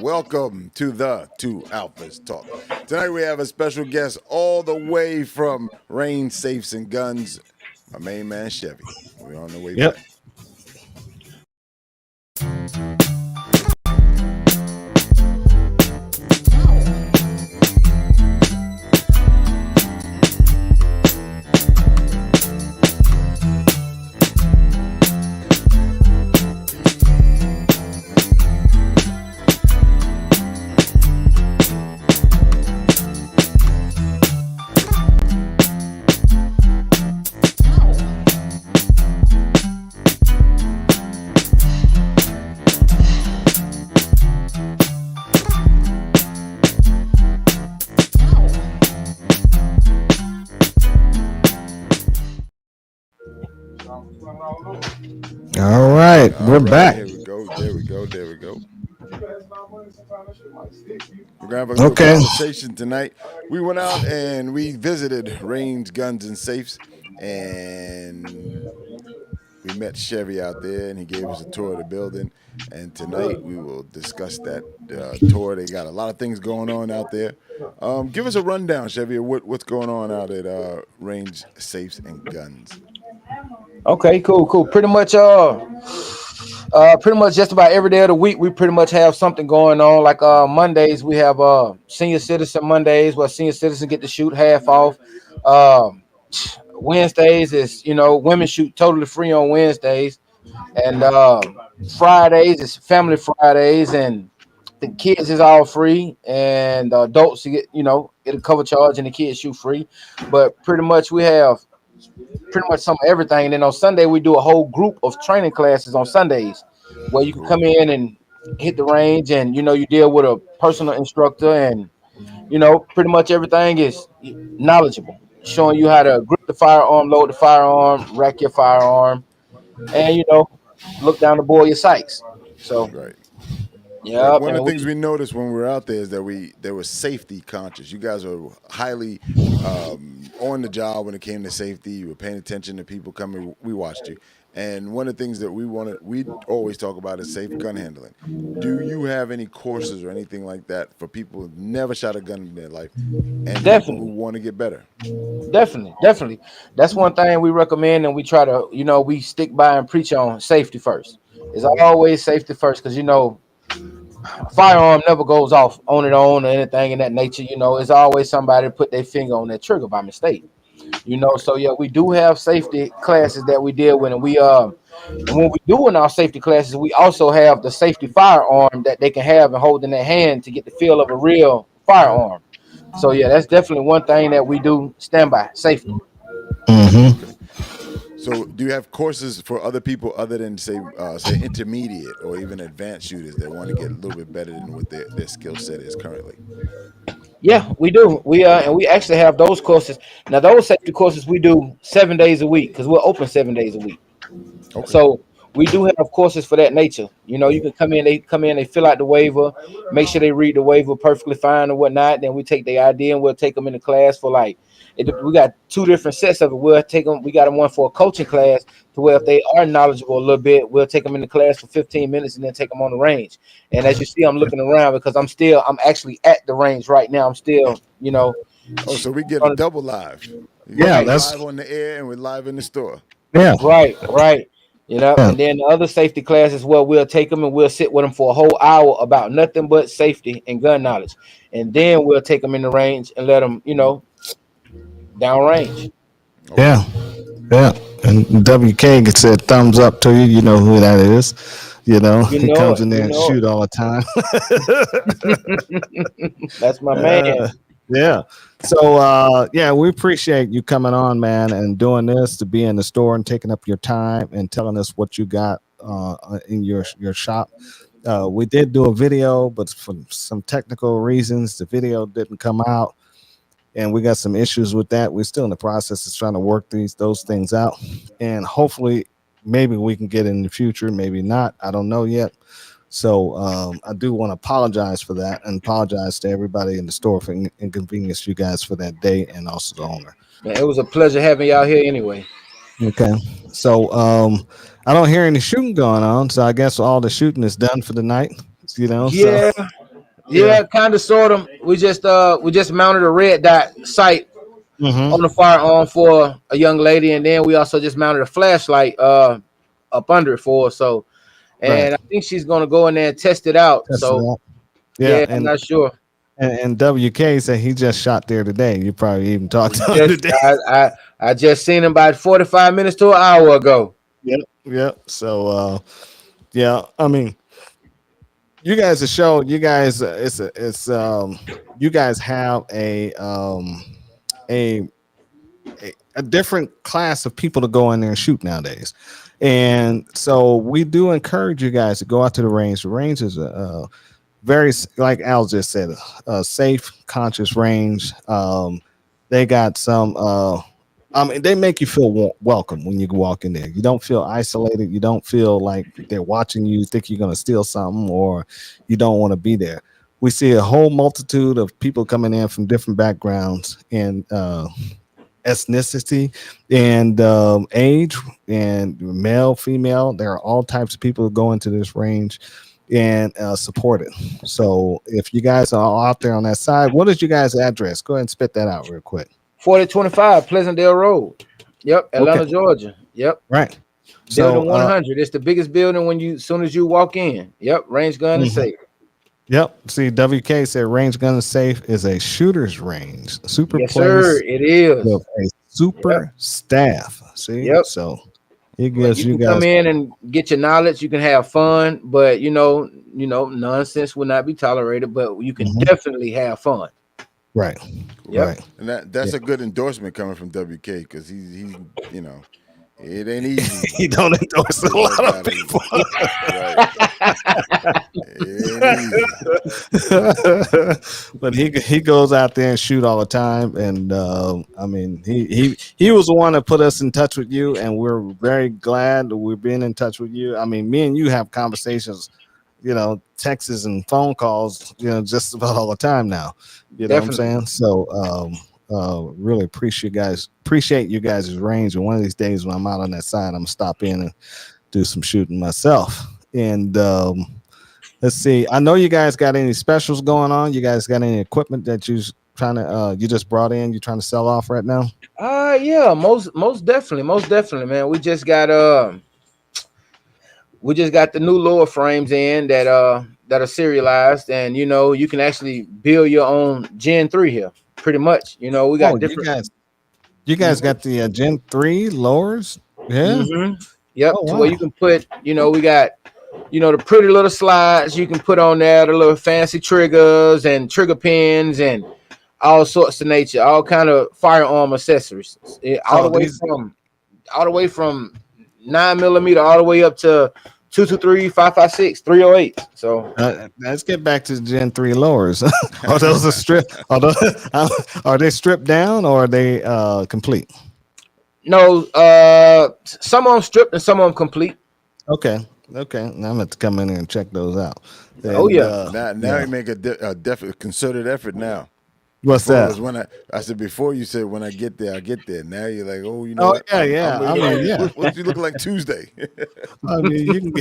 Welcome to the Two Alphas Talk. Tonight we have a special guest all the way from Range Safes and Guns, my main man Chevy. We're on the way Yep. back. All right, we're back. Here we go. There we go. There we go. We're gonna have a good Okay. conversation tonight. We went out and we visited Range Guns and Safes, and we met Chevy out there, and he gave us a tour of the building. And tonight we will discuss that tour. They got a lot of things going on out there. Give us a rundown, Chevy, of what's going on out at Range Safes and Guns. Okay, cool. Pretty much just about every day of the week, we pretty much have something going on. Like Mondays, we have senior citizen Mondays where senior citizens get to shoot half off. Wednesdays is women shoot totally free on Wednesdays, and Fridays is family Fridays, and the kids is all free, and adults get a cover charge, and the kids shoot free. But pretty much we have pretty much some of everything. And then on Sunday, we do a whole group of training classes on Sundays where you can come in and hit the range, and you deal with a personal instructor, and pretty much everything is knowledgeable, showing you how to grip the firearm, load the firearm, rack your firearm, and look down the bore of your sights. So Right. yeah, One of the things we noticed when we were out there is that they were safety conscious. You guys were highly on the job when it came to safety. You were paying attention to people coming. We watched you. And one of the things that we always talk about is safe gun handling. Do you have any courses or anything like that for people who've never shot a gun in their life and people who want to get better? Definitely. That's one thing we recommend, and we try to, we stick by and preach on safety first. It's always safety first, because firearm never goes off on its own or anything in that nature. It's always somebody put their finger on that trigger by mistake. So yeah, we do have safety classes that we deal with, and when we do in our safety classes, we also have the safety firearm that they can have and hold in their hand to get the feel of a real firearm. So yeah, that's definitely one thing that we do stand by, safety. Mm-hmm. So, do you have courses for other people other than say intermediate or even advanced shooters that want to get a little bit better than what their skill set is currently? Yeah, we do. And we actually have those courses. Now, those safety courses we do 7 days a week, because we're open 7 days a week. Okay. So we do have courses for that nature. You can come in, they fill out the waiver, make sure they read the waiver perfectly fine and whatnot. Then we take their ID and we'll take them into class for we got two different sets of it. We'll take them. We got them one for a coaching class to where if they are knowledgeable a little bit, we'll take them into class for 15 minutes and then take them on the range. And as you see, I'm looking around because I'm actually at the range right now. I'm still, Oh, so we get a double live. Yeah, that's live on the air and we're live in the store. Yeah. Right. And then the other safety classes where we'll take them and we'll sit with them for a whole hour about nothing but safety and gun knowledge. And then we'll take them in the range and let them, downrange. Yeah. And WK said thumbs up to you. You know who that is. He comes in there and shoot all the time. That's my man. Yeah. So we appreciate you coming on, man, and doing this, to be in the store and taking up your time and telling us what you got in your shop. We did do a video, but for some technical reasons, the video didn't come out, and we got some issues with that. We're still in the process of trying to work those things out, and hopefully, maybe we can get in the future, maybe not. I don't know yet. So I do want to apologize for that, and apologize to everybody in the store for inconvenience you guys for that day, and also the owner. Man, it was a pleasure having y'all here anyway. Okay. So I don't hear any shooting going on, so I guess all the shooting is done for the night. Yeah. So. Yeah, kind of, sort of. We just mounted a red dot sight Mm-hmm. on the firearm for a young lady, and then we also just mounted a flashlight up under it for her. So, Right. and I think she's gonna go in there and test it out. Test it So, out. Yeah, yeah, I'm not sure. and WK said he just shot there today. You probably even talked to him Just, today. I just seen him about 45 minutes to an hour ago. Yep. So yeah, I mean, you guys are show. You guys, you guys have a a different class of people to go in there and shoot nowadays. And so we do encourage you guys to go out to the range. The range is a very, like Al just said, a safe, conscious range. They got some. I mean, they make you feel welcome when you walk in there. You don't feel isolated. You don't feel like they're watching you, think you're going to steal something, or you don't want to be there. We see a whole multitude of people coming in from different backgrounds and ethnicity and age, and male, female. There are all types of people who go into this range and support it. So if you guys are out there on that side, what is your guys' address? Go ahead and spit that out real quick. 4025 Pleasantdale Road. Yep, Atlanta, Okay. Georgia. Yep. Right. Building So 100. It's the biggest building when you, as soon as you walk in. Yep, range gun is safe. yep. See, WK said range gun is safe is a shooter's range. Super Yes, place sir. It is. with a super staff. See, Yep. so it gives You you can come guys in and get your knowledge. You can have fun, but you know, nonsense will not be tolerated. But you can definitely have fun. right. Yep. Right. And that's a good endorsement coming from WK because he's it ain't easy. He don't endorse a lot of people. But he goes out there and shoot all the time, and I mean he was the one that put us in touch with you, and we're very glad that we've been in touch with you. I mean, me and you have conversations, texts and phone calls, just about all the time now. You know Definitely. what I'm saying? So really appreciate you guys' range, and one of these days when I'm out on that side, I'm gonna stop in and do some shooting myself. And let's see, I know you guys got any specials going on. You guys got any equipment that you just brought in, you're trying to sell off right now? Yeah, most definitely, man. We just got the new lower frames in that are serialized, and you can actually build your own Gen 3 here. Pretty much, we got different. You guys got the Gen 3 lowers? Yeah. Yep. Oh, To wow. where you can put, we got, the pretty little slides you can put on there, the little fancy triggers and trigger pins and all sorts of nature, all kind of firearm accessories, all the way from 9mm all the way up to 223, 556, 308. So let's get back to the Gen 3 lowers. Are those are they stripped down, or are they complete? no, some of them stripped and some of them complete. Okay. Now I'm going to come in here and check those out. Oh, yeah. Now you make a definite concerted effort now. What's Before it that? was when I said before you said when I get there, I get there. Now you're like, oh, yeah. What you look like Tuesday? I mean, you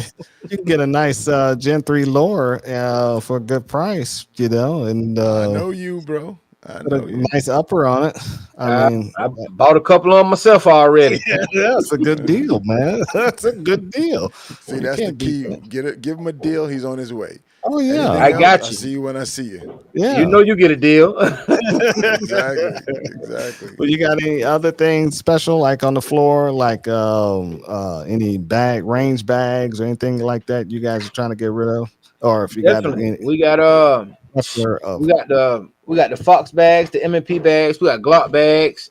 can get a nice Gen 3 lower for a good price, and I know you, bro. I put know a you. nice upper on it. I mean, I bought a couple of them myself already. yeah, that's a good deal, man. That's a good deal. See, that's the key. Give him a deal. He's on his way. Oh yeah, Anything I else, got I you. see you when I see you. yeah. You get a deal. Exactly. Well, you got any other things special, like on the floor, like any range bags or anything like that you guys are trying to get rid of, or if you Definitely. got We got we got the Fox bags, the M&P bags, we got Glock bags.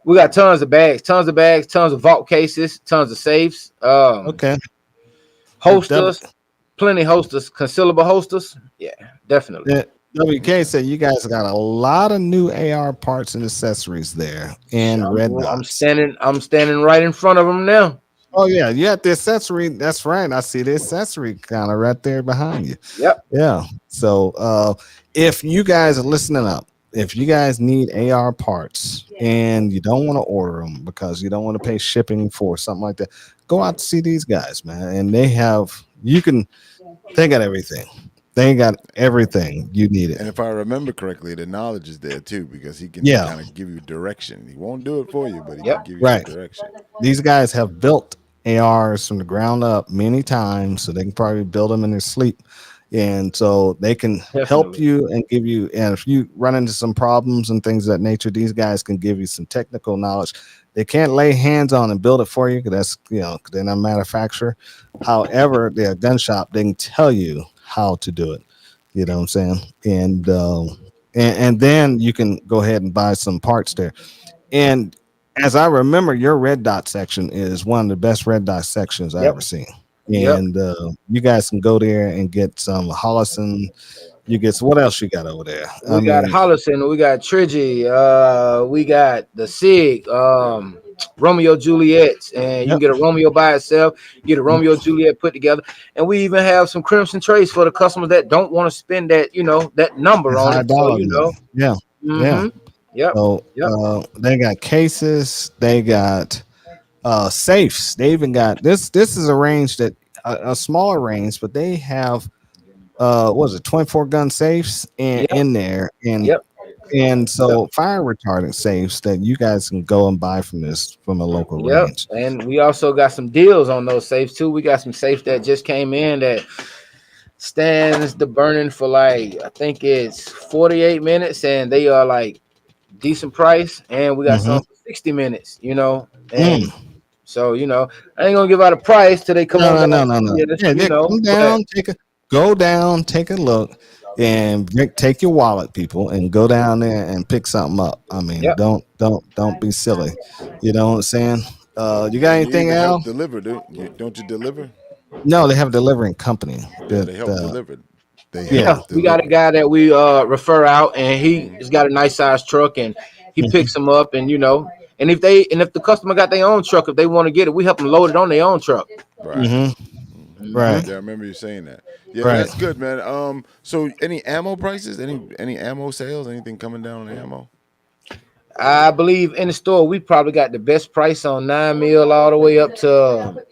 We got tons of bags, tons of vault cases, tons of safes. okay, Holsters, plenty holsters, concealable holsters. Yeah, definitely. Yeah, WK said you guys got a lot of new AR parts and accessories there, and red dots. I'm standing right in front of them now. Oh yeah, you got the accessory. That's right. I see the accessory kind of right there behind you. Yep. Yeah. So if you guys are listening up, if you guys need AR parts and you don't want to order them because you don't want to pay shipping for something like that, go out to see these guys, man. And they got everything. They got everything you needed. And if I remember correctly, the knowledge is there too, because he can Yeah. kind of give you direction. He won't do it for you, but he Yep. can give you Right. some direction. These guys have built ARs from the ground up many times, so they can probably build them in their sleep. And so they can help Definitely. you and give you, and if you run into some problems and things of that nature, these guys can give you some technical knowledge. They can't lay hands on and build it for you because that's, 'cause they're not a manufacturer. However, they're a gun shop. They can tell you how to do it. You know what I'm saying? And then you can go ahead and buy some parts there. And as I remember, your red dot section is one of the best red dot sections I Yep. ever seen. Yep. And you guys can go there and get some Hollison. You get what else you got over there? We got Hollison, we got Trigi, we got the SIG, Romeo Juliet's, and you can get a Romeo by itself, get a Romeo Juliet put together, and we even have some Crimson Trace for the customers that don't want to spend that, that number on it. So, yeah. Mhm. Yep. So they got cases, they got safes. They even got this. This is a range that a smaller range, but they have what was it, 24 gun safes in there, and so fire retardant safes that you guys can go and buy from a local range. And we also got some deals on those safes too. We got some safes that just came in that stands the burning for like, I think it's 48 minutes, and they are like decent price, and we got some for 60 minutes, and so I ain't gonna give out a price till they come on. No. Yeah, come down, go down, take a look, and take your wallet, people, and go down there and pick something up. I mean, don't be silly. You know what I'm saying? You got anything else? Deliver, dude. Don't you deliver? No, they have a delivering company. They help deliver. We got a guy that we refer out, and he's got a nice size truck, and he picks them up, and and if the customer got their own truck, if they want to get it, we help them load it on their own truck. Right. Right. Yeah, I remember you saying that. Yeah, right. That's good, man. So any ammo prices? Any ammo sales? Anything coming down on the ammo? I believe in the store we probably got the best price on 9mm all the way up to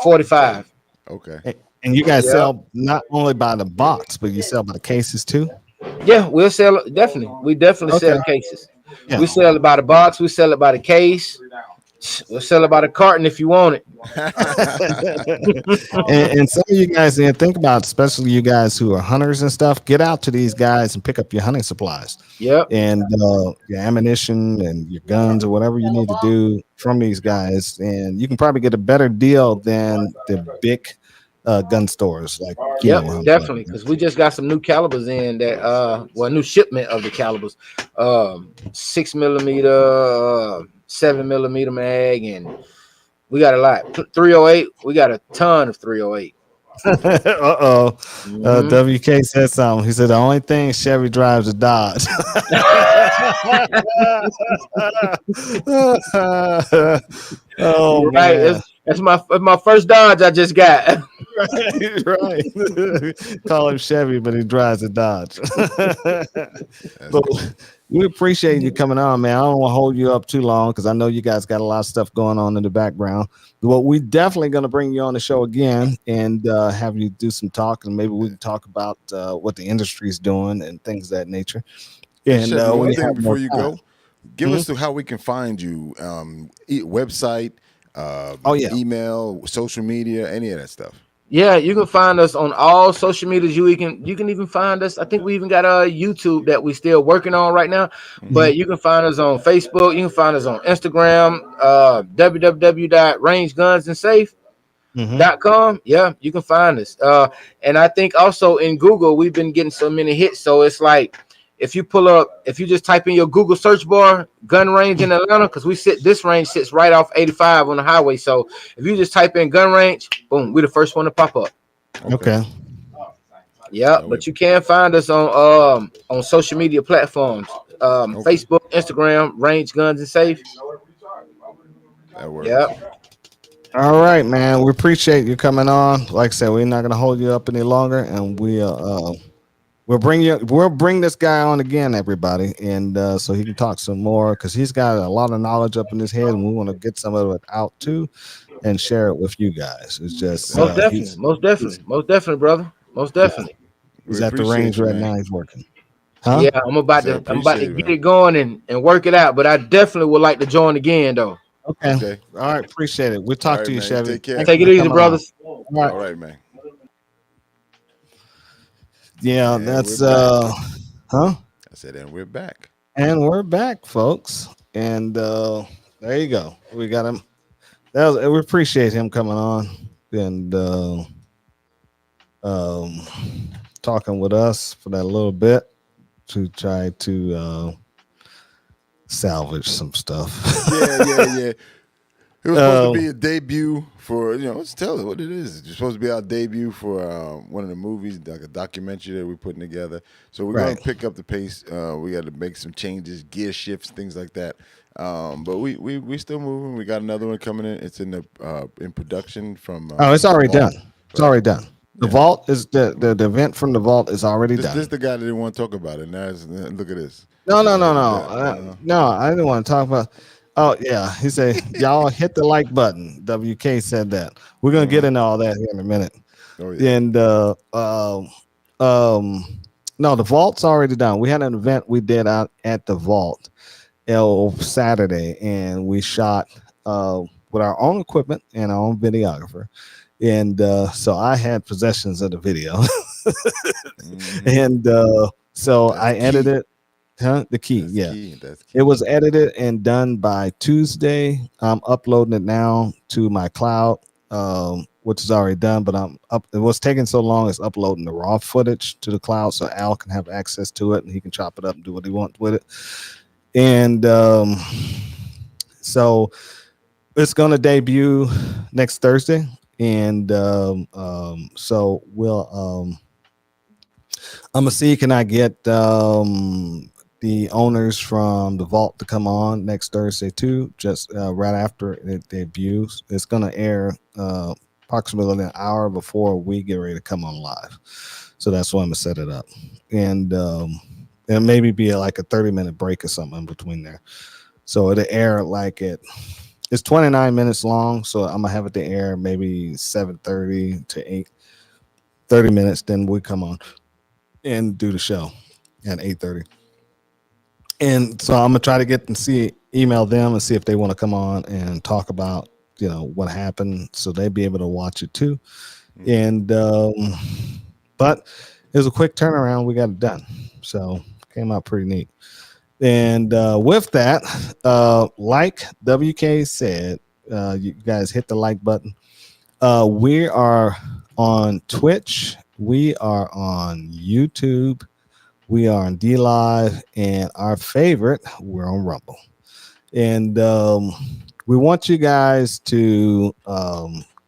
45. Okay. And you guys sell not only by the box, but you sell by the cases too? Yeah, we'll sell it. Definitely. We definitely sell cases. Yeah. We sell it by the box. We sell it by the case. We'll sell it by the carton if you want it. and some of you guys, think about, especially you guys who are hunters and stuff, get out to these guys and pick up your hunting supplies. Yep. And your ammunition and your guns or whatever you need to do from these guys. And you can probably get a better deal than the big gun stores. Like, definitely. Because we just got some new calibers in that, new shipment of the calibers, 6mm, 7mm mag, and we got a lot. 308, we got a ton of 308. WK said something. He said the only thing Chevy drives is Dodge. Oh, right. Man. That's my first Dodge I just got. right. Call him Chevy, but he drives a Dodge. But we appreciate you coming on, man. I don't want to hold you up too long because I know you guys got a lot of stuff going on in the background. Well, we're definitely going to bring you on the show again and have you do some talk, and maybe we can talk about what the industry is doing and things of that nature. And one thing before you go, give us how we can find you. Website, email, social media, any of that stuff. Yeah, you can find us on all social medias. You can even find us. I think we even got a YouTube that we're still working on right now. But you can find us on Facebook. You can find us on Instagram, www.rangegunsandsafe.com. Yeah, you can find us. And I think also in Google, we've been getting so many hits. So it's like, if you just type in your Google search bar, gun range in Atlanta, because this range sits right off 85 on the highway. So if you just type in gun range, boom, we're the first one to pop up. Okay. Yeah, but you can find us on social media platforms, Facebook, Instagram, Range Guns and Safe. That works. Yep. All right, man. We appreciate you coming on. Like I said, we're not gonna hold you up any longer, and we'll bring this guy on again, everybody, and so he can talk some more, because he's got a lot of knowledge up in his head, and we want to get some of it out too and share it with you guys. It's just most definitely, brother. Most definitely. He's at the range right now. He's working. Huh? Yeah, I'm about to get it going and work it out. But I definitely would like to join again though. Okay. All right. Appreciate it. We'll talk to you, man. Chevy. Take care. Take it easy, brothers. All right, man. Yeah, that's huh? I said, and we're back. And we're back, folks. And there you go. We got him. We appreciate him coming on and talking with us for that little bit to try to salvage some stuff. Yeah. It was supposed to be a debut for, let's tell it what it is. It's supposed to be our debut for one of the movies, like a documentary that we're putting together. So we're going to pick up the pace. We got to make some changes, gear shifts, things like that. But we still moving. We got another one coming in. It's in production from. It's already done. It's already done. The vault is the event from the vault is already done. This is the guy that didn't want to talk about it. Now look at this. No. No, I didn't want to talk about. Oh yeah, he said, "Y'all hit the like button." WK said that. We're gonna get into all that here in a minute. Oh, yeah. And no, the vault's already done. We had an event we did out at the vault Saturday, and we shot with our own equipment and our own videographer. And so I had possessions of the video, and so I edited. The key, That's key. Key. It was edited and done by Tuesday. I'm uploading it now to my cloud, which is already done. But it was taking so long. It's uploading the raw footage to the cloud, so Al can have access to it and he can chop it up and do what he wants with it. And so it's going to debut next Thursday, and so we'll. I'm gonna see, can I get the owners from the vault to come on next Thursday too, just right after it debuts. It's going to air approximately an hour before we get ready to come on live. So that's why I'm going to set it up. And maybe be like a 30-minute break or something in between there. So it'll air like it's 29 minutes long. So I'm going to have it to air maybe 7:30 to 8, 30 minutes. Then we come on and do the show at 8:30. And so I'm gonna try to email them and see if they want to come on and talk about what happened, so they'd be able to watch it too. And but it was a quick turnaround. We got it done, so came out pretty neat. And with that, like WK said, you guys hit the like button. We are on Twitch. We are on YouTube. We are on DLive, and our favorite, we're on Rumble. And we want you guys to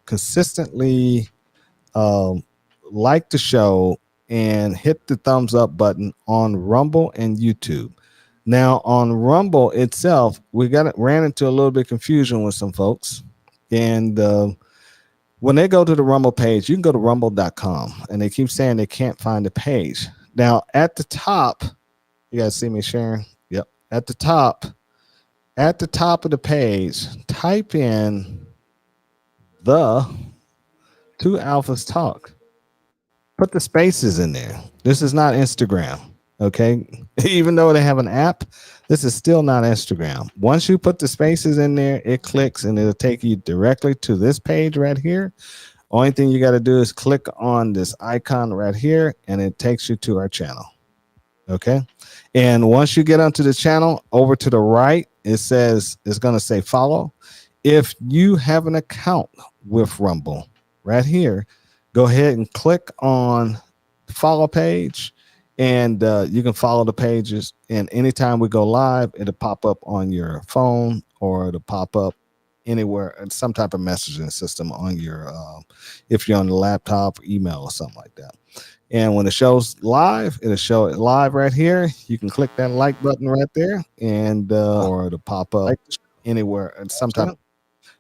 consistently like the show and hit the thumbs up button on Rumble and YouTube. Now, on Rumble itself, we ran into a little bit of confusion with some folks. And when they go to the Rumble page, you can go to rumble.com, and they keep saying they can't find the page. Now, at the top, you guys see me sharing? Yep. At the top of the page, type in the Two Alphas Talk. Put the spaces in there. This is not Instagram, okay? Even though they have an app, this is still not Instagram. Once you put the spaces in there, it clicks and it'll take you directly to this page right here. Only thing you got to do is click on this icon right here, and it takes you to our channel. Okay. And once you get onto the channel, over to the right, it's going to say follow. If you have an account with Rumble right here, go ahead and click on the follow page, and you can follow the pages. And anytime we go live, it'll pop up on your phone, or it'll pop up anywhere, some type of messaging system on your if you're on the laptop, or email, or something like that. And when the show's live, it'll show it live right here. You can click that like button right there, and or it'll pop up anywhere and sometime,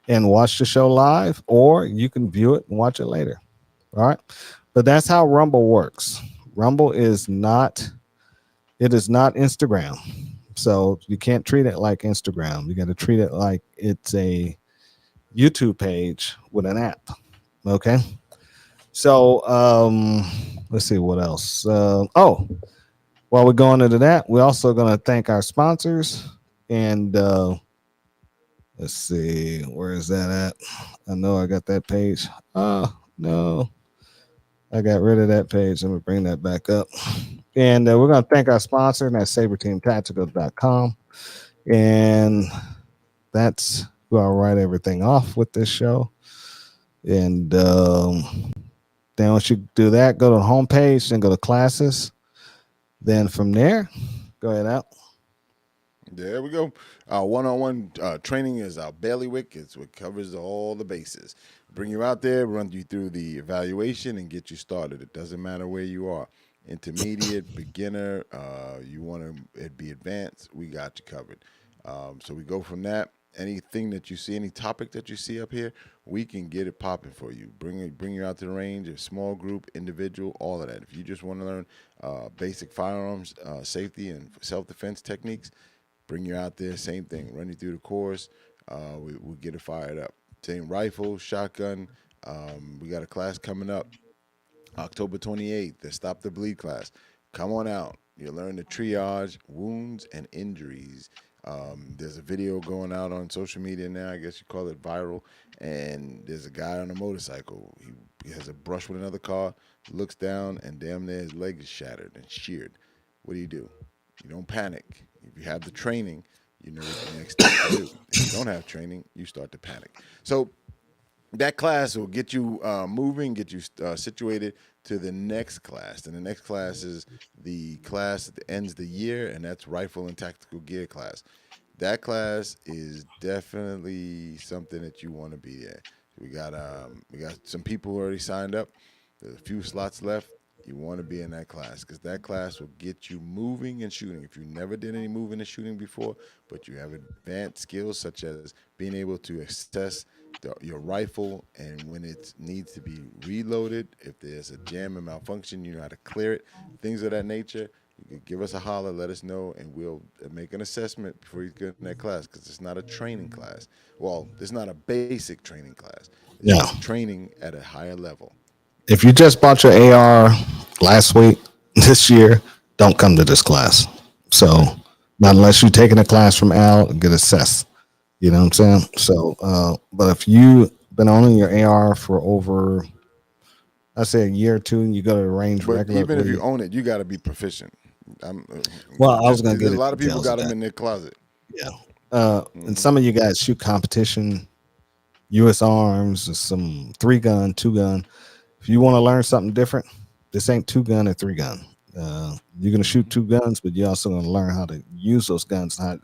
and watch the show live, or you can view it and watch it later. All right, but that's how Rumble works. Rumble is not Instagram. So you can't treat it like Instagram. You got to treat it like it's a YouTube page with an app. Okay. So let's see what else. While we're going into that, we're also going to thank our sponsors. And let's see, where is that at? I know I got that page. Oh, no. I got rid of that page. Let me bring that back up. And we're going to thank our sponsor, and that's SaberTeamTactical.com. And that's who I'll write everything off with this show. And then once you do that, go to the homepage, then go to classes. Then from there, go ahead out. There we go. One-on-one training is our bailiwick. It's what covers all the bases. Bring you out there, run you through the evaluation, and get you started. It doesn't matter where you are. Intermediate, beginner, you want to be advanced, we got you covered. So we go from that. Anything that you see, any topic that you see up here, we can get it popping for you. Bring you out to the range, a small group, individual, all of that. If you just want to learn basic firearms, safety, and self-defense techniques, bring you out there, same thing. Run you through the course, we'll get it fired up. Same rifle, shotgun. We got a class coming up October 28th, the Stop the Bleed class. Come on out. You'll learn to triage wounds and injuries. There's a video going out on social media now. I guess you call it viral. And there's a guy on a motorcycle. He has a brush with another car, looks down, and damn near his leg is shattered and sheared. What do? You don't panic. If you have the training, you know what the next step to do. If you don't have training, you start to panic. So that class will get you moving, get you situated to the next class. And the next class is the class that ends the year, and that's rifle and tactical gear class. That class is definitely something that you want to be there. We got some people who already signed up. There's a few slots left. You want to be in that class because that class will get you moving and shooting. If you never did any moving and shooting before, but you have advanced skills such as being able to assess your rifle, and when it needs to be reloaded, if there's a jam and malfunction, you know how to clear it, things of that nature. You can give us a holler, let us know, and we'll make an assessment before you get in that class because it's not a training class. Well, it's not a basic training class. It's training at a higher level. If you just bought your AR last week, this year, don't come to this class. So, not unless you're taking a class from Al and get assessed. You know what I'm saying? So, but if you've been owning your AR for over, I say a year or two, and you go to the range regularly. Even if you own it, you got to be proficient. I was going to get a lot of people got them in their closet. Yeah. And some of you guys shoot competition, U.S. Arms, some 3-gun, 2-gun. If you want to learn something different, this ain't 2-gun or 3-gun. You're going to shoot 2 guns, but you're also going to learn how to use those guns, how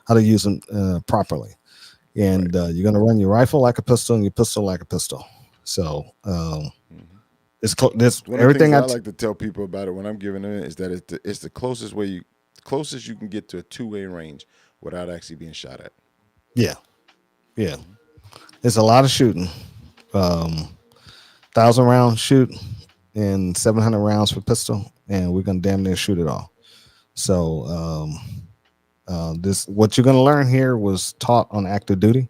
to use them properly. And you're going to run your rifle like a pistol and your pistol like a pistol. So it's everything I like to tell people about it when I'm giving it is that it's the closest you can get to a two-way range without actually being shot at. Yeah. It's a lot of shooting. 1,000 rounds shoot and 700 rounds for pistol, and we're gonna damn near shoot it all. So this what you're gonna learn here was taught on active duty,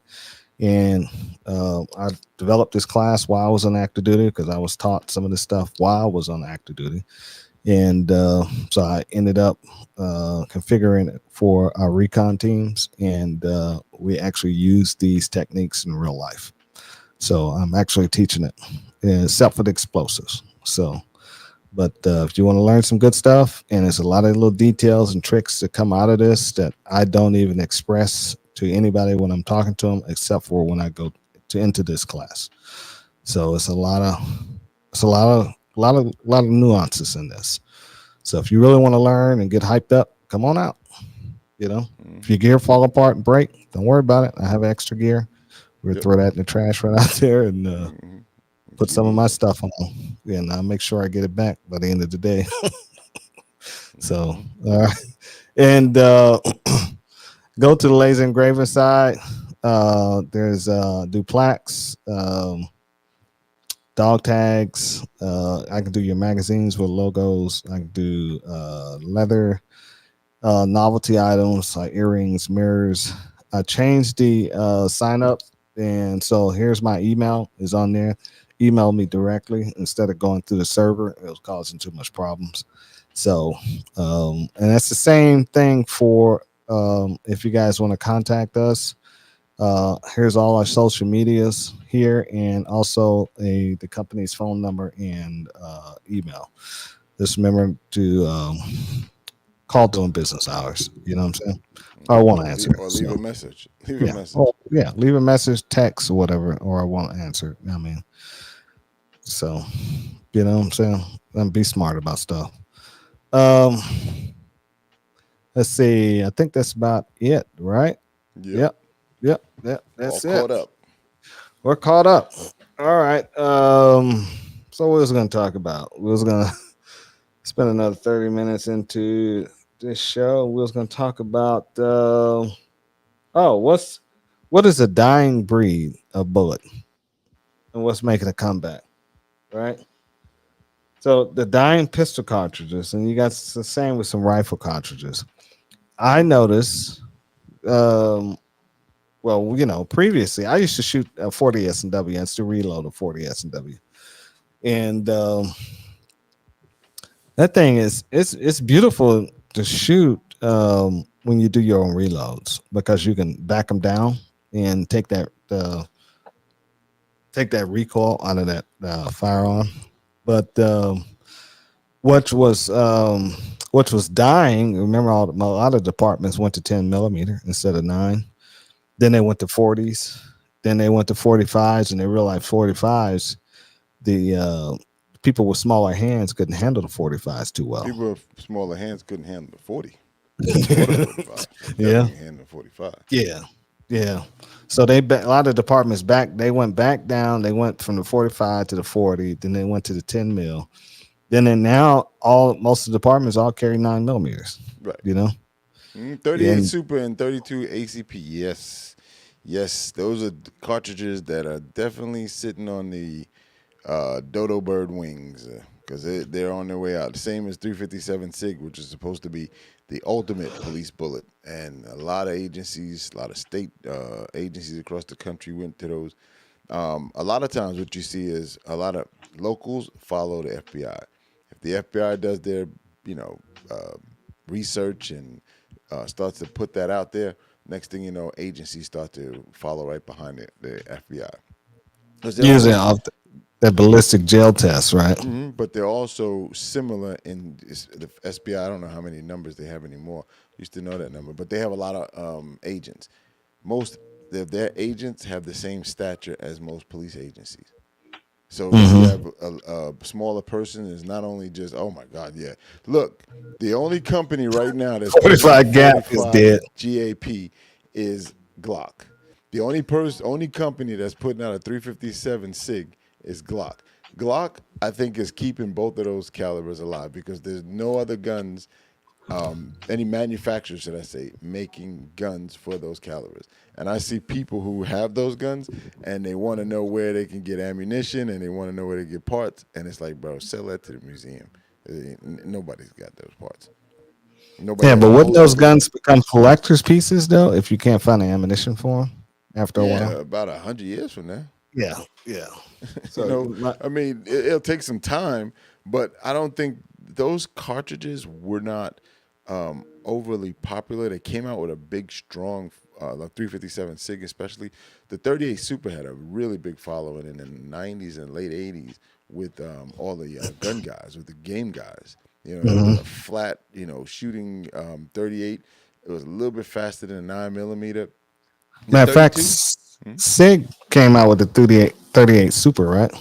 and I developed this class while I was on active duty because I was taught some of this stuff while I was on active duty, and so I ended up configuring it for our recon teams, and we actually use these techniques in real life. So I'm actually teaching it, except for the explosives. So, but if you want to learn some good stuff, and there's a lot of little details and tricks that come out of this that I don't even express to anybody when I'm talking to them, except for when I go into this class. So it's a lot of nuances in this. So if you really want to learn and get hyped up, come on out. You know, if your gear fall apart and break, don't worry about it. I have extra gear. We'll throw that in the trash right out there and put some of my stuff on, and I'll make sure I get it back by the end of the day. So, and go to the laser engraver side. There's Duplex, dog tags. I can do your magazines with logos. I can do leather, novelty items like earrings, mirrors. I changed the sign up. And so here's my email is on there. email me directly instead of going through the server. It was causing too much problems. So, and that's the same thing for if you guys want to contact us. Here's all our social medias here, and also the company's phone number and email. Just remember to call during business hours. You know what I'm saying? Or I won't answer. Or leave So, a message. Leave a yeah. message. Oh, yeah. Leave a message, text, or whatever, or I won't answer. I mean, so you know what I'm saying? And be smart about stuff. Um, let's see. I think that's about it, right? Yep. Yep. All That's caught it. up. We're caught up. All right. So what was going to talk about? We was going to spend another 30 minutes into this show. We was going to talk about what is a dying breed of bullet and what's making a comeback, right? So the dying pistol cartridges, and you got the same with some rifle cartridges. I noticed, well, previously I used to shoot a 40 S&W and still reload a 40 S&W, and that thing is it's beautiful to shoot when you do your own reloads because you can back them down and take that recoil out of that firearm. But what was dying? Remember, a lot of departments went to 10 millimeter instead of 9. Then they went to 40s. Then they went to 45s, and they realized 45s. The people with smaller hands couldn't handle the 45s too well. People with smaller hands couldn't handle the 40. Or the 45. Yeah. Handle 45. Yeah. So a lot of departments they went back down. They went from the 45 to the 40. Then they went to the 10 mil. Now most of the departments all carry 9 millimeters. Right. 38 Super and 32 ACP. Yes. Those are cartridges that are definitely sitting on the dodo bird wings because they're on their way out. The same as 357 SIG, which is supposed to be the ultimate police bullet, and a lot of agencies, a lot of state agencies across the country went to those. A lot of times, what you see is a lot of locals follow the FBI. If the FBI does their, research and starts to put that out there, next thing you know, agencies start to follow right behind the FBI. Using that ballistic gel test, right? Mm-hmm, but they're also similar in the SBI. I don't know how many numbers they have anymore. Used to know that number, but they have a lot of agents. Most of their agents have the same stature as most police agencies. So if you have a smaller person, is not only just, oh my God, yeah. Look, the only company right now that's 45 gap is dead. GAP is Glock. The only company that's putting out a 357 SIG is Glock. Glock, I think, is keeping both of those calibers alive because there's no other guns, any manufacturer, should I say, making guns for those calibers. And I see people who have those guns and they want to know where they can get ammunition and they want to know where to get parts. And it's like, bro, sell that to the museum. Nobody's got those parts. But wouldn't those guns become collector's pieces though if you can't find the ammunition for them after a while? About 100 years from now. Yeah. So it'll take some time, but I don't think those cartridges were not overly popular. They came out with a big, strong, like 357 SIG, especially. The 38 Super had a really big following in the 90s and late 80s with all the gun guys, with the game guys. It was a flat, shooting 38. It was a little bit faster than a 9 millimeter. Matter of fact, SIG came out with the 38 Super, right?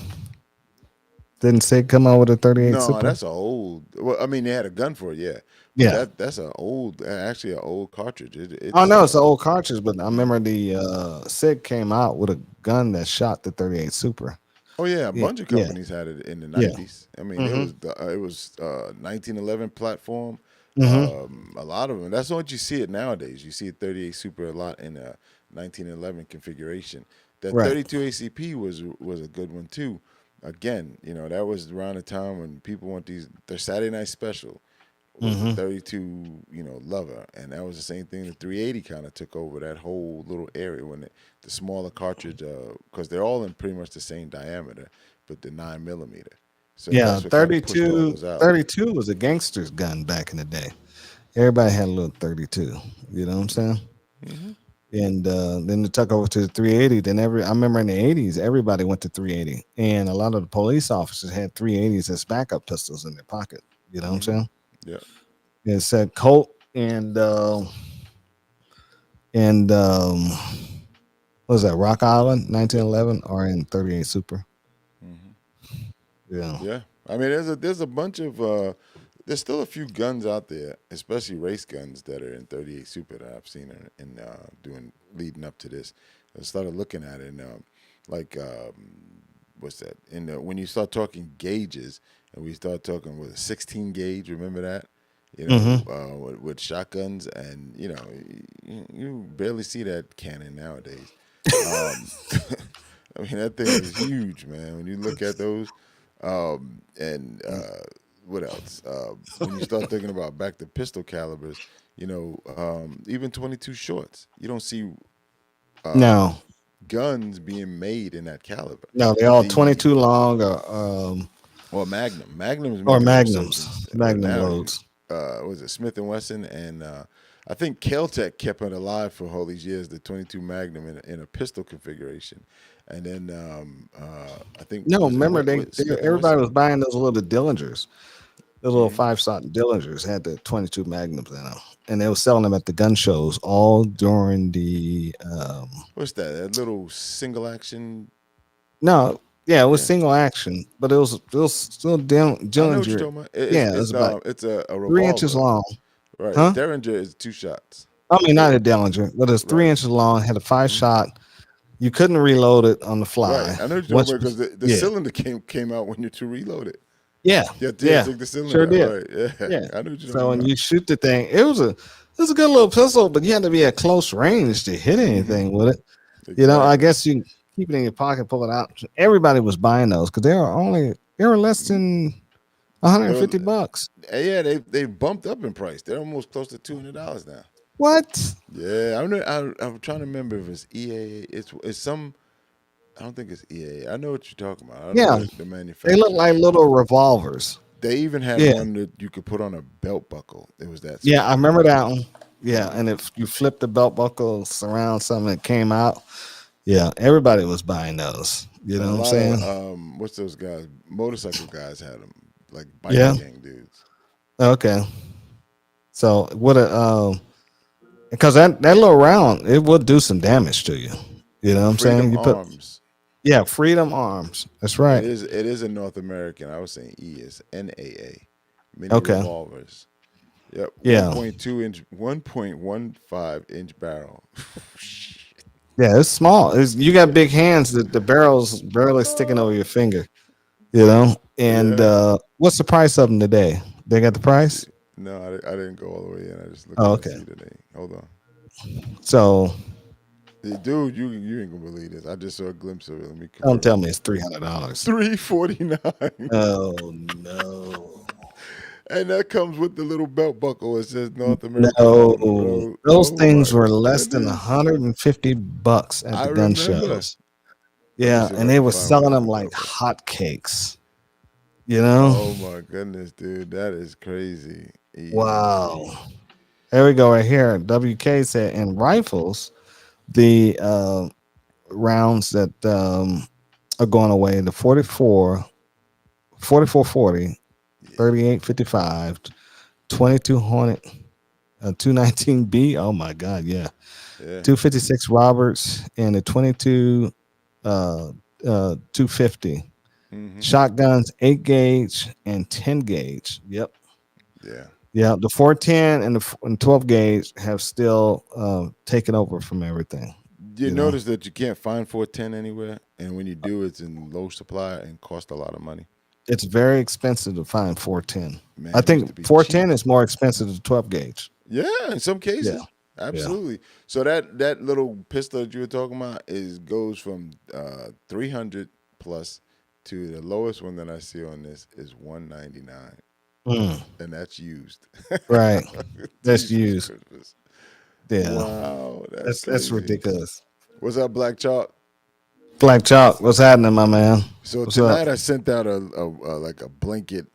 Didn't SIG come out with a 38 Super? No, that's an old. Well, I mean, they had a gun for it, yeah. Yeah. That's an old cartridge. It's an old cartridge, but I remember the SIG came out with a gun that shot the 38 Super. Oh yeah, a bunch of companies had it in the 90s. I mean, it was 1911 platform. A lot of them. That's not what you see it nowadays. You see a 38 Super a lot in a 1911 configuration. That 32 ACP was a good one too. Again, that was around the time when people want their Saturday night special was the 32, Lover, and that was the same thing. The 380 kind of took over that whole little area when the smaller cartridge, because they're all in pretty much the same diameter, with the 9mm. So Yeah, that's what kind of pushed all 32, those out. 32 was a gangster's gun back in the day. Everybody had a little 32. You know what I'm saying? Hmm. And then they took over to the 380. Then I remember in the 80s, everybody went to 380, and a lot of the police officers had 380s as backup pistols in their pocket. You know what I'm Hmm. saying? Yeah. It said Colt and what was that, Rock Island 1911 or in 38 Super? Hmm. Yeah. Yeah. I mean, there's a bunch of there's still a few guns out there, especially race guns that are in 38 Super that I've seen in doing leading up to this. I started looking at it, and like what's that? In when you start talking gauges, and we start talking with a 16 gauge. Remember that? You know, Mm-hmm. with shotguns, and you barely see that cannon nowadays. Um, I mean, that thing is huge, man. When you look at those, and what else? When you start thinking about back to pistol calibers, even 22 shorts, you don't see No, guns being made in that caliber. no, they all The 22 long Or Magnum. Magnum is or making a magnums, resurgence, but magnum now loads. was it Smith and Wesson, and I think Kel-Tec kept it alive for all these years. The 22 Magnum in a pistol configuration, and then I think No, was it remember Smith and everybody Wesson. was buying those little Dillingers. The little Hmm. 5-shot Dillingers had the 22 magnums in them, and they were selling them at the gun shows all during the. What's that? That little single action. No, yeah, it was Yeah, single action, but it was still I know what you're Dillinger. talking about. Yeah, it was about It's a 3 inches revolver, long, right? A huh? Derringer is two shots. I mean, not Yeah, a Dillinger, but it's three right. inches long. Had a five Hmm. shot. You couldn't reload it on the Right. fly. I know what you're Once, talking about because the yeah, cylinder came out when you to reload it. yeah, Yeah, yeah, take the sure cylinder out. did. Right. Yeah, Yeah. I know what you're So talking when about. you shoot the thing, it was a good little pistol, but you had to be at close range to hit Hmm. anything with it. I Exactly. guess you keep it in your pocket, pull it out. Everybody was buying those because they were less than They were, $150. yeah, they bumped up in price. They're almost close to $200 now. What? Yeah, I'm trying to remember if it's EAA. It's some. I don't think it's EAA. I know what you're talking about. I know Yeah, the they look manufacturer. like little revolvers. They even had Yeah, one that you could put on a belt buckle. It was that yeah, I small. remember that one. Yeah, Hmm. and if you flip the belt buckles around, something that came out. Yeah, everybody was buying those. You And know a what I'm lot of saying? what's those guys? Motorcycle guys had them, like Yeah. biker gang dudes. Okay. So what a because that little round it will do some damage to you. You know what I'm saying? Freedom You put Arms. yeah, Freedom Arms. That's right. It is a North American. I was saying E is NAA. Mini Okay. revolvers. Yep. Yeah. 1.15 inch barrel. Yeah, it's small. You got big hands that the barrel's barely sticking over your finger, you know? And Yeah. what's the price of them today? They got the Let me see. price? No, I didn't go all the way in. I just looked Oh, at okay. see today. Hold on. So Hey, dude, you ain't gonna believe this. I just saw a glimpse of it. Let me don't tell confirm. me it's $300. 349. Oh no. And that comes with the little belt buckle. It says North American on it, No. bro. Those Oh things my were less than goodness. $150 at I the gun remember. shows. Let me Yeah, see if and I they can were find what selling you're them talking like about. hotcakes. You know? Oh my goodness, dude. That is crazy. Let me Wow. see. There we go right here. WK said in rifles, the rounds that are going away, the 4440, Yeah. 3855, 22 Hornet, 219B. Oh my God, yeah. Yeah. 256 Roberts and the 22 250. Hmm. Shotguns, 8 gauge and 10 gauge. Yep. Yeah. Yeah. The 410 and 12 gauge have still taken over from everything. You You know, notice that you can't find 410 anywhere, and when you do, it's in low supply and cost a lot of money. it's very expensive to find 410. I Man, it used to think be 410 cheap. is more expensive than 12 gauge. Yeah, in some Yeah. cases, Yeah. absolutely. So that little pistol that you were talking about goes from 300 plus to the lowest one that I see on this is 199, Mm, and that's used. right. That's Jesus used. Christmas! Yeah. Wow, that's That's crazy. ridiculous. What's up, Black Chalk? Black Chalk, what's happening, my man? So What's up? tonight I sent out a like a blanket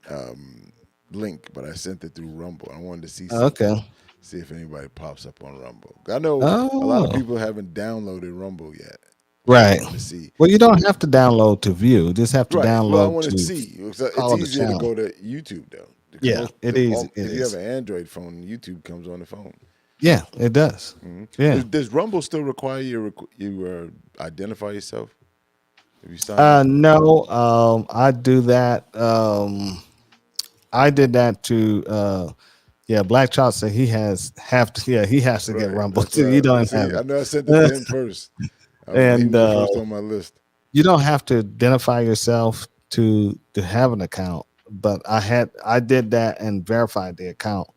link, but I sent it through Rumble. I wanted to see Okay. see if anybody pops up on Rumble. I know a lot of Oh, people haven't downloaded Rumble yet. I right. wanted to see. Well, you don't have to download to view. Just have to Right. Well, I download want to to see. It's follow the easier to channel. go to YouTube though. Because Yeah, it is. It if you have is. an Android phone, YouTube comes on the phone. Yeah, it does. Yeah. Does Rumble still require you identify yourself if you sign up? No, I do that. I did that to yeah, Black Chalk said he has to get Right. Rumble That's too. You right. don't See, have I it. know I sent it to him first. He And was the first on my list. you don't have to identify yourself to have an account, but I did that and verified the account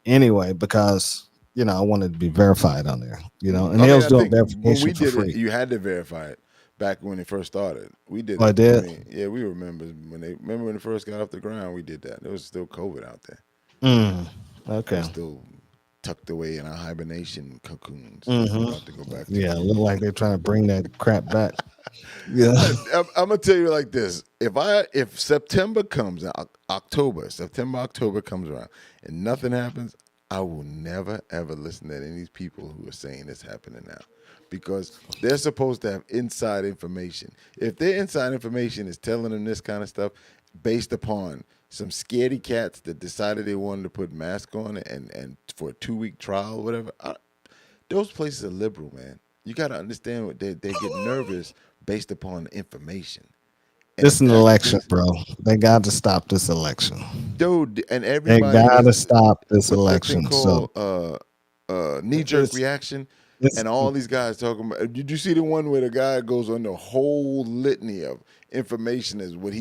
anyway because I wanted to be verified on there, and I they mean, was I doing think when verification we for did it, free. you had to verify it back when it first started. We did Oh, I it. I did? mean, yeah, we remember when it first got off the ground. We did that. There was still COVID out there. It Okay. was still tucked away in our hibernation cocoons. Mm-hmm. About to go back to Yeah, it. look like they're trying to bring that crap back. Yeah. I'm gonna tell you like this: if September comes, September, October comes around, and nothing happens, I will never ever listen to any of these people who are saying it's happening now, because they're supposed to have inside information. If their inside information is telling them this kind of stuff, based upon some scaredy cats that decided they wanted to put masks on and for a 2-week trial, or whatever, those places are liberal, man. You got to understand what they get nervous based upon information. And This if is an that's the election, case, bro. They got to stop this election. dude, and They everybody got to is stop this what's that thing election. So called knee jerk it's, reaction, it's and all these guys talking about. Did you see the one where the guy goes on the whole litany of information? Is what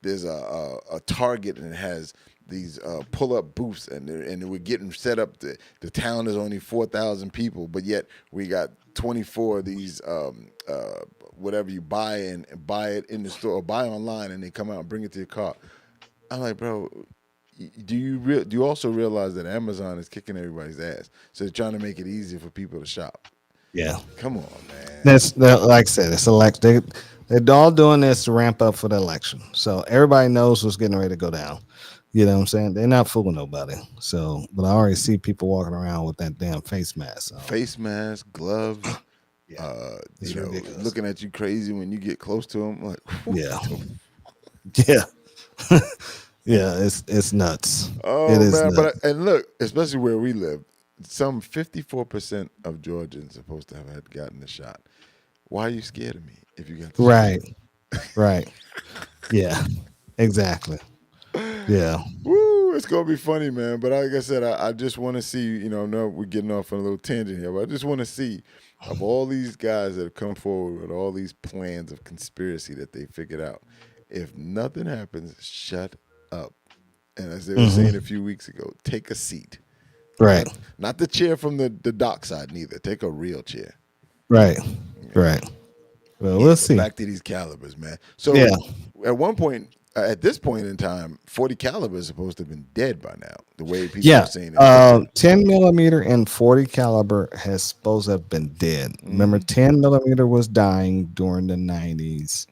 there's a Target and it has these pull up booths and we're getting set up. The town is only 4,000 people, but yet we got 24 of these whatever you buy and buy it in the store or buy online and they come out and bring it to your car. I'm like, bro, do you also realize that Amazon is kicking everybody's ass? So they're trying to make it easier for people to shop. yeah. Come on, man. Like I said, it's election. They're all doing this to ramp up for the election. So everybody knows what's getting ready to go down. You know what I'm saying? They're not fooling nobody. So, but I already see people walking around with that damn face mask. So, Face mask, gloves. yeah, it's ridiculous. Looking at you crazy when you get close to them. Like, Yeah, yeah, yeah. It's nuts. oh It is man! nuts. And look, especially where we live, some 54% of Georgians are supposed to have had gotten the shot. Why are you scared of me if you got the shot? Right, right. Yeah, exactly. Yeah, Woo, it's gonna be funny, man. But like I said, I just want to see. No, we're getting off on a little tangent here, but I just want to see of all these guys that have come forward with all these plans of conspiracy that they figured out. If nothing happens, shut up. And as they were saying a few weeks ago, take a seat. right, Not the chair from the dock side, neither. Take a real chair. right, right. Well, we'll But see. back to these calibers, man. So Yeah. at one point, at this point in time, 40 caliber is supposed to have been dead by now. The way people Yeah, are saying it. 10 millimeter and 40 caliber has supposed to have been dead. Remember, 10 millimeter was dying during the 90s,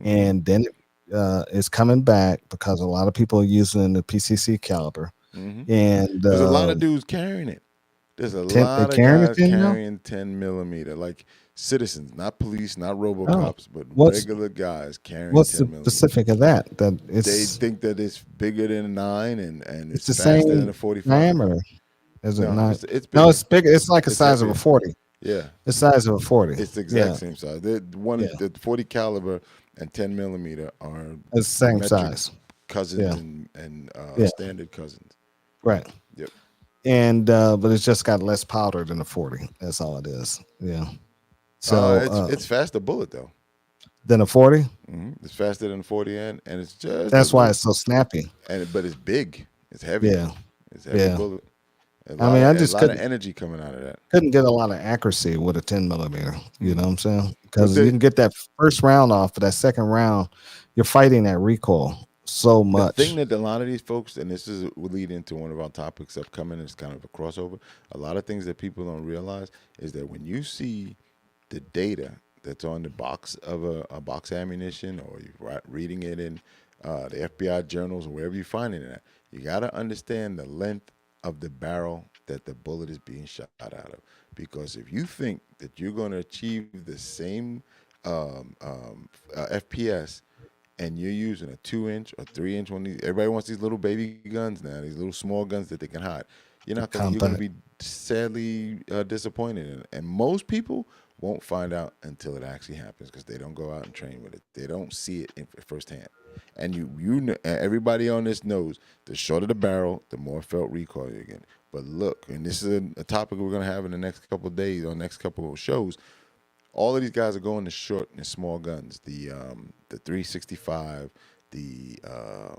and then it's coming back because a lot of people are using the PCC caliber, and There's a lot of dudes carrying it. There's a lot of carrying guys it 10 now? carrying 10 millimeter, like citizens, not police, not RoboCops, but What's- regular guys carrying What's 10 the millimeter. specific of that? That They it's think that it's bigger than a 9 and it's it's the faster than same a 45. diameter. Is it No, not? it's No, bigger. it's bigger. It's like a It's size of a heavier. 40. Yeah, The size of a 40. it's the exact Yeah, same size. The 40 caliber and 10 millimeter are it's the same metric size. cousins Yeah. and Yeah. standard cousins. Right. Yep. And but it's just got less powder than a 40. That's all it is. Yeah. So It's faster bullet though. than a 40. It's faster than 40 and it's just That's as why much- it's so snappy. but it's big. It's heavy. Yeah. It's a heavy Yeah. bullet. A I mean, lot I of- just a lot of couldn't- energy coming out of that. Couldn't get a lot of accuracy with a 10 millimeter. You know what I'm saying? Because But you can get that first round off, but that second round, you're fighting that recoil so much. The thing that a lot of these folks, and this will lead into one of our topics upcoming, it's kind of a crossover. A lot of things that people don't realize is that when you see the data that's on the box of a box of ammunition, or you're reading it in the FBI journals or wherever you find it at. You got to understand the length of the barrel that the bullet is being shot out of. Because if you think that you're going to achieve the same FPS and you're using a 2-inch or 3-inch one, everybody wants these little baby guns now, these little small guns that they can hide. You're going to be sadly disappointed. And most people won't find out until it actually happens because they don't go out and train with it. They don't see it firsthand. And you know, everybody on this knows the shorter the barrel, the more felt recoil you get. But look, and this is a topic we're going to have in the next couple of days or next couple of shows. All of these guys are going to short and small guns. The 365, the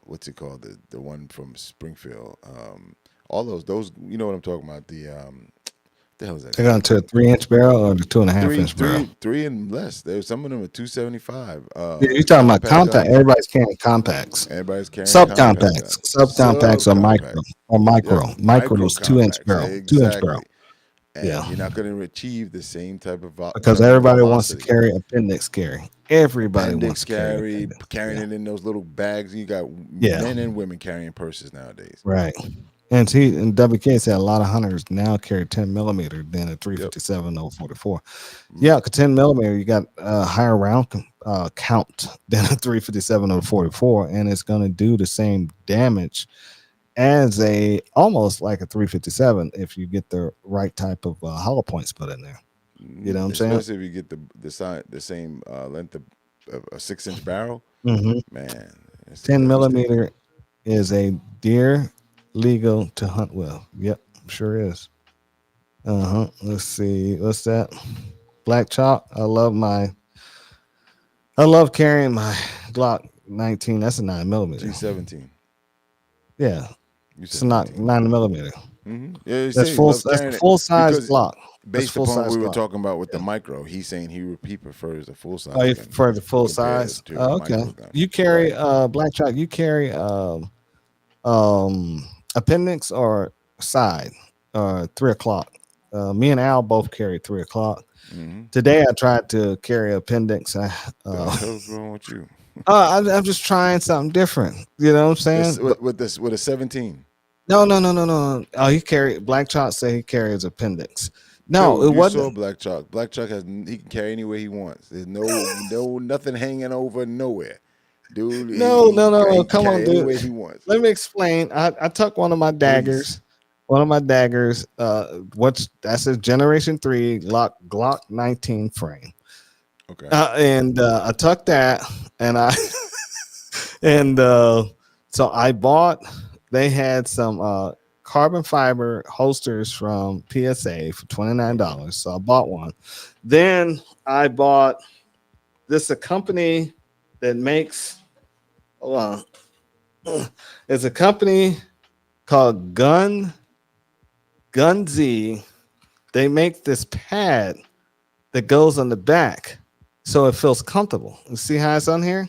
what's it called? The one from Springfield. All those, you know what I'm talking about. The hell is that? They're going to a 3-inch barrel or the 2.5-inch barrel? Three and less. There's some of them are 275. You're talking about compact. Everybody's carrying compacts. Everybody's carrying subcompacts. Subcompacts or micro. Yeah, Micro is 2-inch barrel. Exactly. 2-inch barrel. And yeah, you're not going to achieve the same type of because everybody wants to carry appendix carry. Everybody wants to carrying it in those little bags. You got men and women carrying purses nowadays. Right. And WK said a lot of hunters now carry 10 millimeter than a 357 044. Yeah, because 10 millimeter, you got a higher round count than a 357 044, and it's going to do the same damage as almost like a 357 if you get the right type of hollow points put in there. You know what I'm saying? Especially if you get the same length of a 6-inch barrel. Mm-hmm. Man, 10 millimeter is a deer legal to hunt with. Yep, sure is. Let's see, what's that? Black chalk. I love carrying my Glock 19. That's a 9 millimeter. G17. Yeah, it's not 9 millimeter. Mm-hmm. Yeah, that's full size Glock. Based upon what we were talking about with the micro, he's saying he prefers the full size. Oh, you prefer the full size? Oh, okay. You carry Black chalk. You carry appendix or side 3 o'clock. Me and Al both carry 3 o'clock. Mm-hmm. Today I tried to carry appendix. What's wrong with you? I'm just trying something different. You know what I'm saying? With a 17. No. Oh, he carried Black Chalk. Say he carries appendix. No, it wasn't. Saw Black Chalk. Black Chalk he can carry anywhere he wants. There's no nothing hanging over nowhere. Dude, no. Come on, dude. He wants. Let me explain. I took one of my daggers. Please. One of my daggers. That's a Generation 3 Glock 19 frame. Okay. And I took that, and so I bought. They had some carbon fiber holsters from PSA for $29. So I bought one. Then I bought a company that makes. Hold on. It's a company called Gun Z. They make this pad that goes on the back so it feels comfortable. You see how it's on here?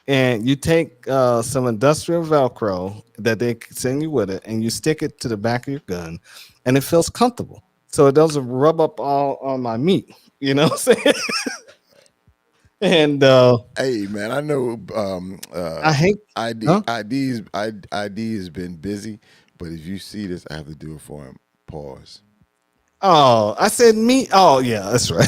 And you take some industrial Velcro that they send you with it, and you stick it to the back of your gun, and it feels comfortable. So it doesn't rub up all on my meat. You know what I'm saying? And hey, man, I know I hate ID has been busy, but if you see this, I have to do it for him. Pause. Oh, I said meat. Oh, yeah, that's right.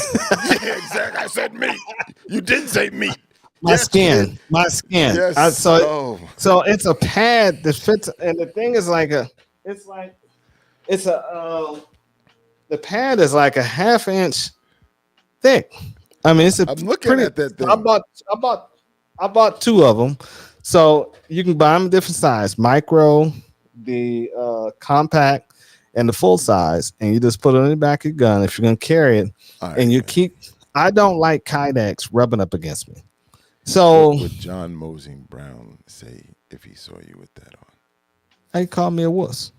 Yeah, exactly. I said meat. You didn't say meat. My skin. Yes. So it's a pad that fits, and the thing is the pad is like a 1/2 inch thick. I mean, I'm looking at that thing. I bought 2 of them, so you can buy them different size: micro, the compact, and the full size. And you just put it on the back of your gun if you're gonna carry it, right, and you keep. I don't like Kydex rubbing up against me. So what would John Mosing Brown say if he saw you with that on? He called me a wuss.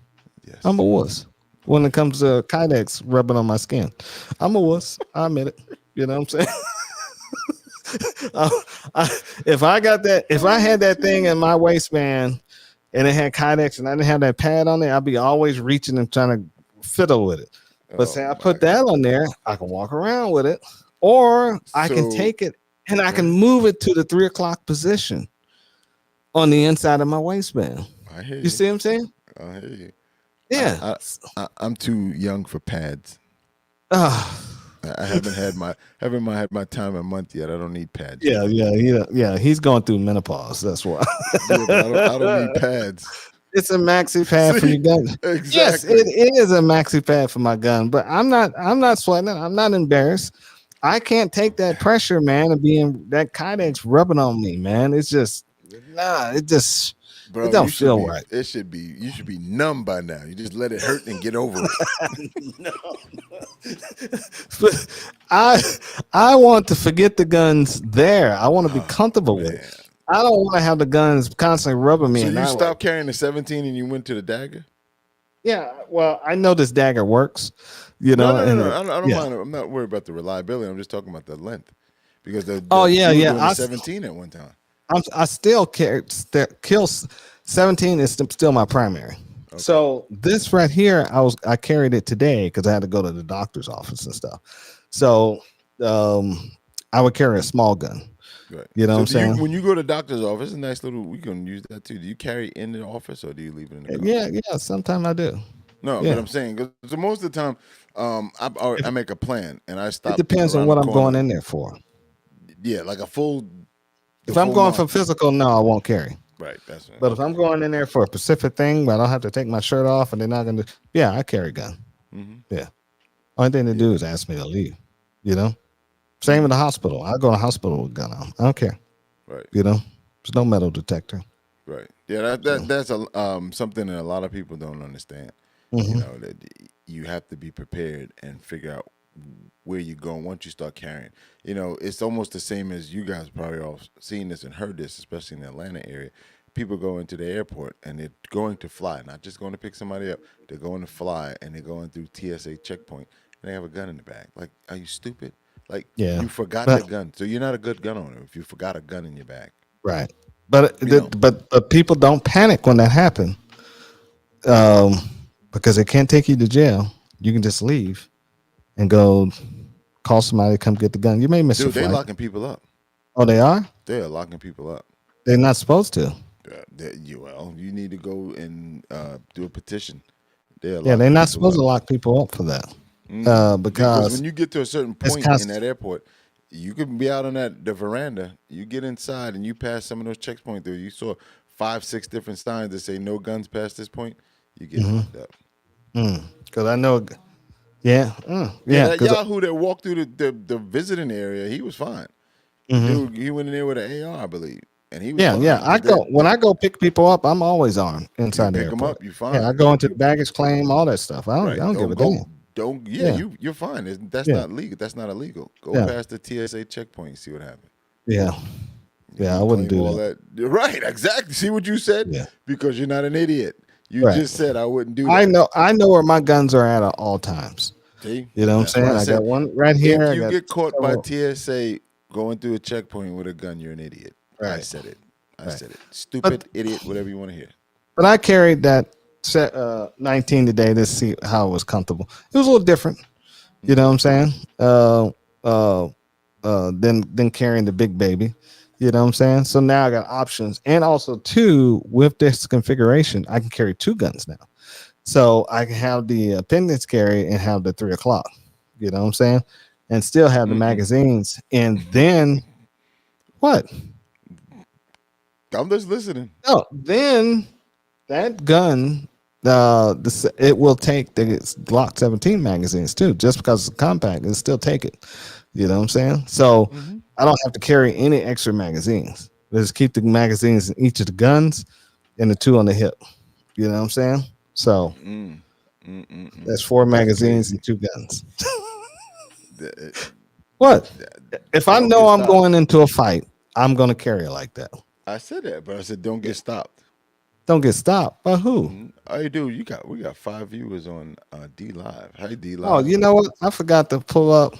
Yes, I'm a wuss when it comes to Kydex rubbing on my skin. I'm a wuss. I admit it. You know what I'm saying? If I had that thing in my waistband and it had Kydex and I didn't have that pad on it, I'd be always reaching and trying to fiddle with it. But I put that on there, I can walk around with it. or I can So- take it and I can move it to the 3 o'clock position on the inside of my waistband. I hear you. You see what I'm saying? I hear you. Yeah. I'm too young for pads. Uh, I haven't had my time a month yet. I don't need pads. yeah. He's going through menopause. That's why. Yeah, but I don't need pads. It's a maxi pad for See? your gun. Exactly. Yes, it is a maxi pad for my gun, but I'm not sweating it. I'm not embarrassed. I can't take that pressure, man, of being that Kydex rubbing on me, man. It's just Bro, it don't you should feel be- right. You should be numb by now. You just let it hurt and get over it. But I want to forget the guns there. I want to be comfortable with it. Man. I don't want to have the guns constantly rubbing me. So and you I stopped like, carrying the 17 and you went to the dagger? yeah. Well, I know this dagger works. You know, No. and I don't yeah. mind. I'm not worried about the reliability. I'm just talking about the length. Because you Oh, were yeah. doing the I 17 at one time. I still kill 17 is still my primary. Okay. So this right here, I carried it today because I had to go to the doctor's office and stuff. So I would carry a small gun. Right. You know what I'm do you- saying? when you go to the doctor's office, a nice little, we can use that too. Do you carry in the office or do you leave it in the car? Yeah. Sometimes I do. No, Yeah. but I'm saying, 'cause so most of the time, I make a plan and I stop. It depends on around what the I'm corner. going in there for. Yeah, like a full. If I'm full going month. for physical, no, I won't carry. Right, that's right. But if I'm going in there for a specific thing, but I don't have to take my shirt off and they're not gonna yeah, I carry a gun. Mhm. Yeah. Only thing to do is ask me to leave. You know? Same in the hospital. I go to the hospital with a gun on. I don't care. Right, You know? There's no metal detector. right. Yeah, that's something that a lot of people don't understand. You Mhm. know that you have to be prepared and figure out where you're going once you start carrying. You know, it's almost the same as you guys probably all seen this and heard this, especially in the Atlanta area. People go into the airport and they're going to fly, not just going to pick somebody up. They're going to fly and they're going through TSA checkpoint and they have a gun in the bag. Like, are you stupid? Like, Yeah. you forgot But- the gun, so you're not a good gun owner if you forgot a gun in your bag. Right. But You know. but people don't panic when that happens. Because they can't take you to jail. You can just leave and go call somebody to come get the gun. You may miss Dude, your they're flight. locking people up. Oh, they are? They're locking people up. They're not supposed to. You need to go and do a petition. They're Yeah, they're locking not people supposed to up. lock people up for that. Because when Because you get to a certain it's point in that airport, you can be out on the veranda. You get inside and you pass some of those checkpoints there. You saw 5-6 different signs that say no guns past this point. You get locked up. because I know, yeah, Yeah, that 'cause- Yahoo that walked through the visiting area, he was fine. Dude, he went in there with an AR, I believe, and he was fine. yeah. I But go when I go pick people up. I'm always armed you inside the pick them airport. up, you fine. Yeah, I go into the baggage claim, all that stuff. I Right. don't give a go, damn. Don't Yeah. you're fine. That's Yeah. not legal. That's not illegal. Go Yeah. past the TSA checkpoint and see what happens. Yeah, I wouldn't Claim do all that. Right, exactly. See what you said? Yeah. Because you're not an idiot. You Right. just said I wouldn't do that. I know where my guns are at all times. See? You know what I'm That's saying? what I said. got one right here. I If you got get caught by several- TSA going through a checkpoint with a gun, you're an idiot. I Right. said it. I Right. said it. Stupid, idiot, whatever you want to hear. But I carried that 19 today to see how it was comfortable. It was a little different. You know what I'm saying? Than carrying the big baby. You know what I'm saying? So now I got options. And also too, with this configuration, I can carry 2 guns now. So I can have the appendix carry and have the 3 o'clock. You know what I'm saying? And still have the magazines. And then what? I'm just listening. No, then that gun, it will take the Glock 17 magazines too. Just because it's compact, it'll still take it. You know what I'm saying? So I don't have to carry any extra magazines. Just keep the magazines in each of the guns and the 2 on the hip. You know what I'm saying? So that's 4 magazines and 2 guns. What? If I Don't know get I'm stopped. going into a fight, I'm going to carry it like that. I said that, but I said don't get stopped. Don't get stopped. By who? Hey, dude, we got 5 viewers on D Live. Hey, D Live. Oh, you know what? I forgot to pull up.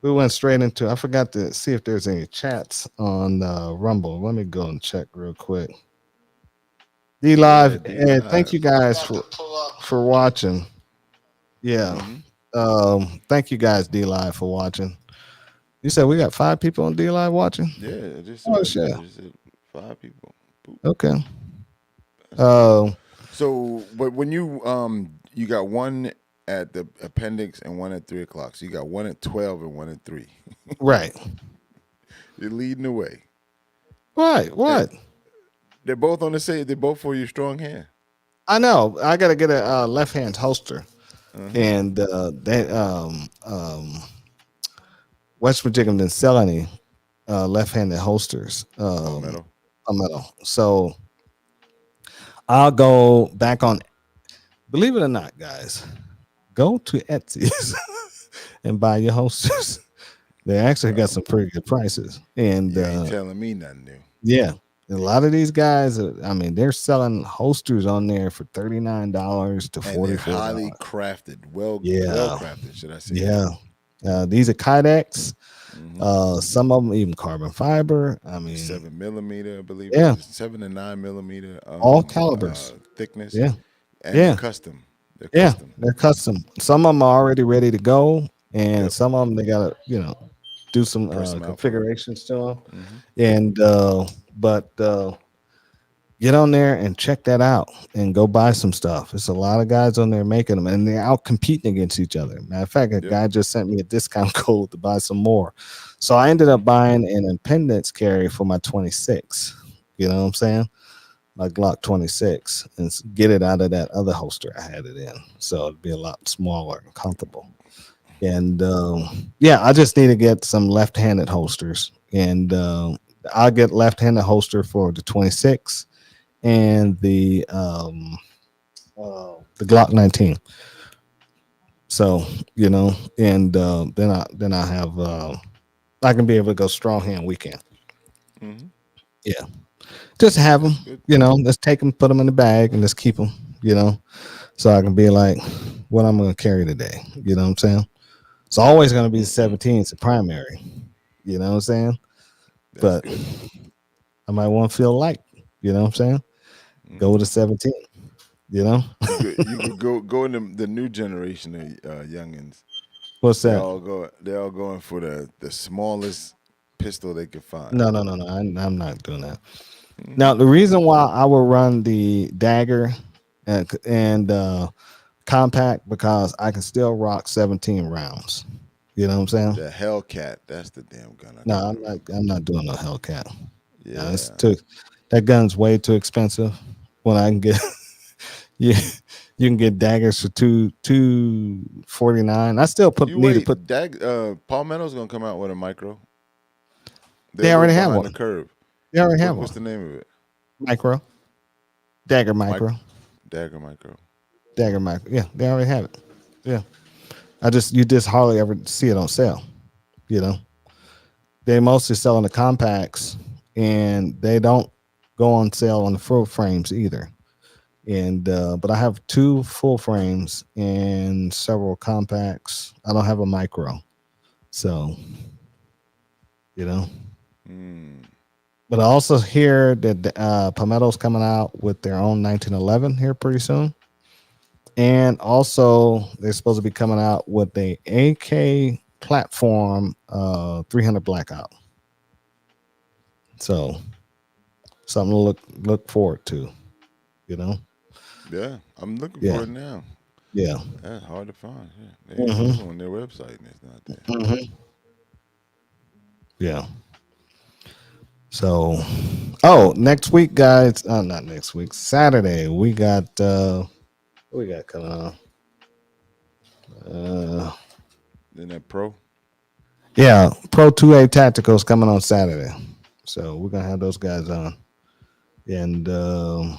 We went straight into. I forgot to see if there's any chats on Rumble. Let me go and check real quick. D Live, Yeah, D and Live. thank you guys for watching. Yeah, Thank you guys, D Live, for watching. You said we got 5 people on D Live watching. Yeah, I just Oh saw it. shit. There. Just said 5 people. Boop. Okay. That's cool. Uh, So, but when you got one at the appendix and one at 3 o'clock. So you got one at 12 and one at 3. right. You're leading the way. Right. What? They're both on the same. They're both for your strong hand. I know. I gotta get a left hand holster, and they West Virginia didn't sell any left handed holsters. Metal. Metal. So I'll go back on. Believe it or not, guys, go to Etsy and buy your holsters. They actually got some pretty good prices, and You ain't telling me nothing new. yeah, a lot of these guys, I mean, they're selling holsters on there for $39 to And they're $44. highly crafted, well crafted, should I say? Yeah, these are Kydex. Some of them even carbon fiber. I mean, 7mm, I believe. Yeah. 7 to 9mm. All calibers. Thickness. Yeah. And Yeah. they're custom. They're yeah, custom. they're custom. Some of them are already ready to go, and Yep. some of them they gotta, do some Press 'em out. configurations to them. And but get on there and check that out and go buy some stuff. There's a lot of guys on there making them, and they're out competing against each other. Matter of fact, a guy just sent me a discount code to buy some more. So I ended up buying an appendix carry for my 26. You know what I'm saying? My Glock 26, and get it out of that other holster I had it in. So it'd be a lot smaller and comfortable. And yeah, I just need to get some left-handed holsters, and I'll get left-handed holster for the 26 and the Glock 19. So and then I have I can be able to go strong hand weekend. Yeah, just have them. Let's take them, put them in the bag, and let's keep them. So I can be like, what I'm going to carry today. You know what I'm saying? It's always going to be the 17. It's a primary. You know what I'm saying? But I might want to feel light. You know what I'm saying? Go with a 17. You could go in the new generation of youngins. What's that? They're all going for the smallest pistol they could find. No. I'm not doing that. Now, the reason why I will run the dagger and compact, because I can still rock 17 rounds. You know what I'm saying? The Hellcat, that's the damn gun. No, I'm not doing no Hellcat. Yeah, no, it's that gun's way too expensive. When I can get you can get daggers for $249. I still Palmetto's gonna come out with a micro. They already have one. The curve. They already have one. What's the name of it? Micro. Dagger micro. Dagger micro. Dagger micro. Yeah, they already have it. Yeah. You just hardly ever see it on sale. They mostly sell in the compacts, and they don't go on sale on the full frames either. And but I have 2 full frames and several compacts. I don't have a micro. So But I also hear that Palmetto's coming out with their own 1911 here pretty soon. And also, they're supposed to be coming out with a AK platform 300 Blackout. So, something to look forward to, Yeah, I'm looking for it now. Yeah. That's hard to find. Yeah. They have on their website and it's not there. Yeah. So, next week, guys. Not next week. Saturday, we got what we got coming on. Then that Pro. Yeah, Pro 2A Tacticals coming on Saturday. So we're gonna have those guys on. And damn.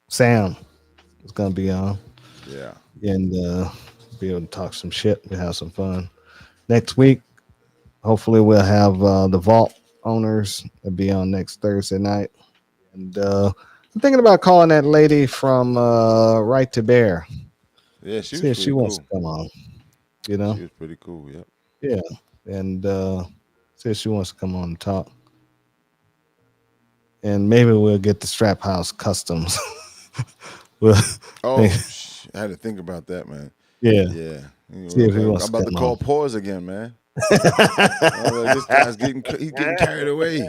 Sam is gonna be on. Yeah. And be able to talk some shit. We'll have some fun. Next week, hopefully we'll have the Vault owners will be on next Thursday night. And I'm thinking about calling that lady from Right to Bear. Yeah, see if she wants to come on. She was pretty cool, yep. Yeah. And see if she wants to come on and talk. And maybe we'll get the Strap House Customs. I had to think about that, man. Yeah. Yeah. See if he I'm wants to about to come call on. pause again, man. This guy's he's getting carried away.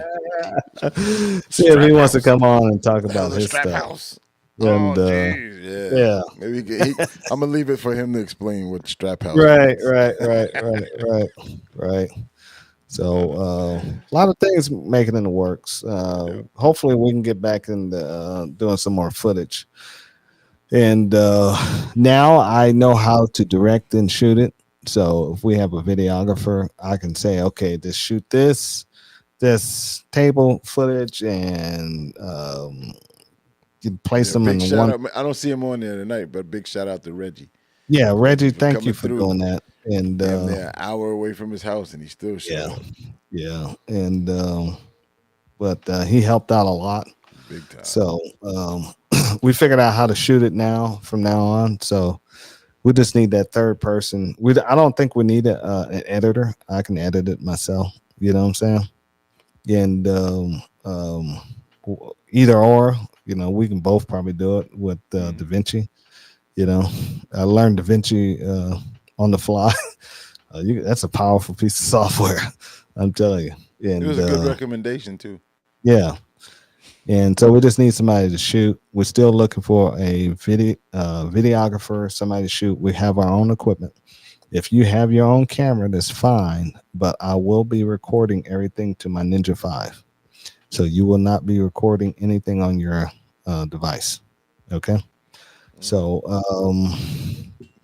See if he wants to house. come on and talk The about hell's a his strap stuff. house? And Jeez, yeah. yeah. Maybe I'm gonna leave it for him to explain what strap house. Right. means. Right. So a lot of things making in the works. Hopefully we can get back into doing some more footage. And now I know how to direct and shoot it. So if we have a videographer, I can say, okay, just shoot this table footage and you place them Big in shout one. out. I don't see him on there tonight, but big shout out to Reggie. Yeah, Reggie, for thank you coming for through. doing that. And Damn, they're an hour away from his house, and he still showed up. yeah, and but he helped out a lot. Big time. So we figured out how to shoot it now from now on. So we just need that third person. I don't think we need an editor. I can edit it myself. You know what I'm saying? And either or, we can both probably do it with DaVinci. I learned DaVinci on the fly. That's a powerful piece of software. I'm telling you. And, it was a good recommendation too. Yeah. And so we just need somebody to shoot. We're still looking for a videographer, somebody to shoot. We have our own equipment. If you have your own camera, that's fine. But I will be recording everything to my Ninja 5. So you will not be recording anything on your device. Okay. So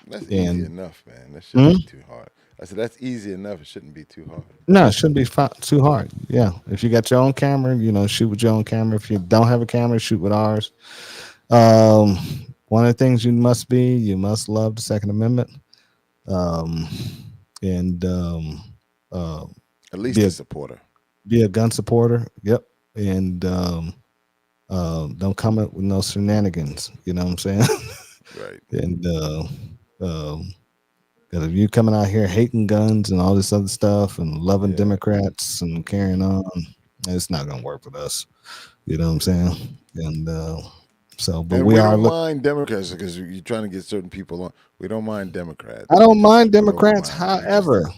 that's easy enough, man. That shouldn't be too hard. I said that's easy enough. It shouldn't be too hard. No, it shouldn't be too hard. Yeah, if you got your own camera, shoot with your own camera. If you don't have a camera, shoot with ours. One of the things you must love the Second Amendment, and at least a supporter. Be a gun supporter. Yep, and don't come up with no shenanigans. You know what I'm saying? Right. And because if you coming out here hating guns and all this other stuff and loving Democrats and carrying on, it's not gonna work with us. You know what I'm saying? And but we don't mind Democrats because you're trying to get certain people on. We don't mind Democrats. I don't mind Democrats. However,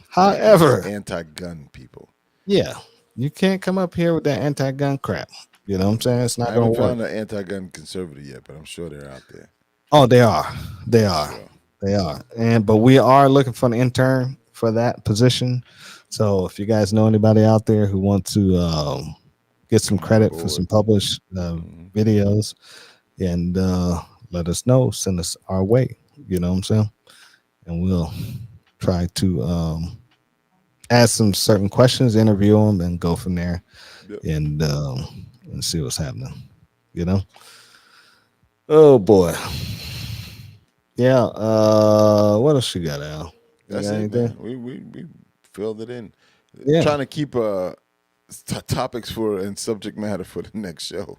anti-gun people. Yeah, you can't come up here with that anti-gun crap. You know what I'm saying? It's not gonna work. I haven't found an anti-gun conservative yet, but I'm sure they're out there. Oh, they are. But we are looking for an intern for that position. So if you guys know anybody out there who wants to get some credit for some published videos, and let us know, send us our way. You know what I'm saying? And we'll try to ask some certain questions, interview them, and go from there. Yep. And see what's happening. Oh boy. Yeah. What else you got, Al? That's it, man. We filled it in. Yeah. Trying to keep topics and subject matter for the next show.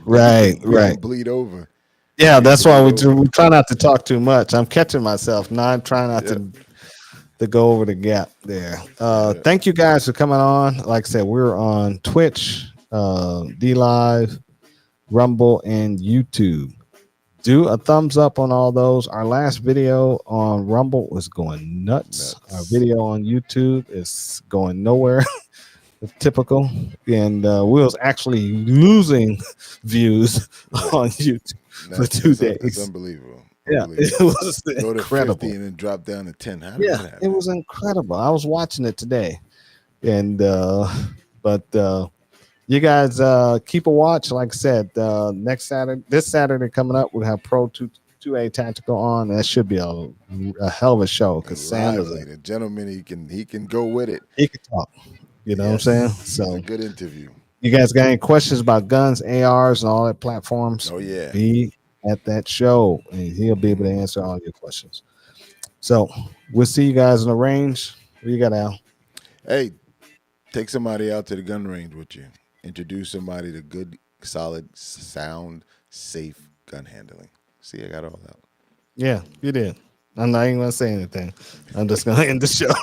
Right. Bleed over. Yeah, that's why we try not to talk too much. I'm catching myself. Now I'm trying not to go over the gap there. Thank you guys for coming on. Like I said, we're on Twitch, DLive, Rumble, and YouTube. Do a thumbs up on all those. Our last video on Rumble was going nuts. Our video on YouTube is going nowhere. Typical. And we was actually losing views on YouTube for 2 days. It's unbelievable. Yeah, it was go to incredible. 50 and then drop down to 10. How did that happen? It was incredible. I was watching it today. And but you guys keep a watch. Like I said, this Saturday coming up, we'll have Pro 2A Tactical on. That should be a hell of a show because Sam is a gentleman. He can go with it. He can talk. You know what I'm saying? So a good interview. You guys got any questions about guns, ARs, and all that platforms? Oh yeah. Be at that show, and he'll be able to answer all your questions. So we'll see you guys in the range. What you got, Al? Hey, take somebody out to the gun range with you. Introduce somebody to good, solid, sound, safe gun handling. See, I got all that. Yeah, you did. I'm not even going to say anything. I'm just going to end the show.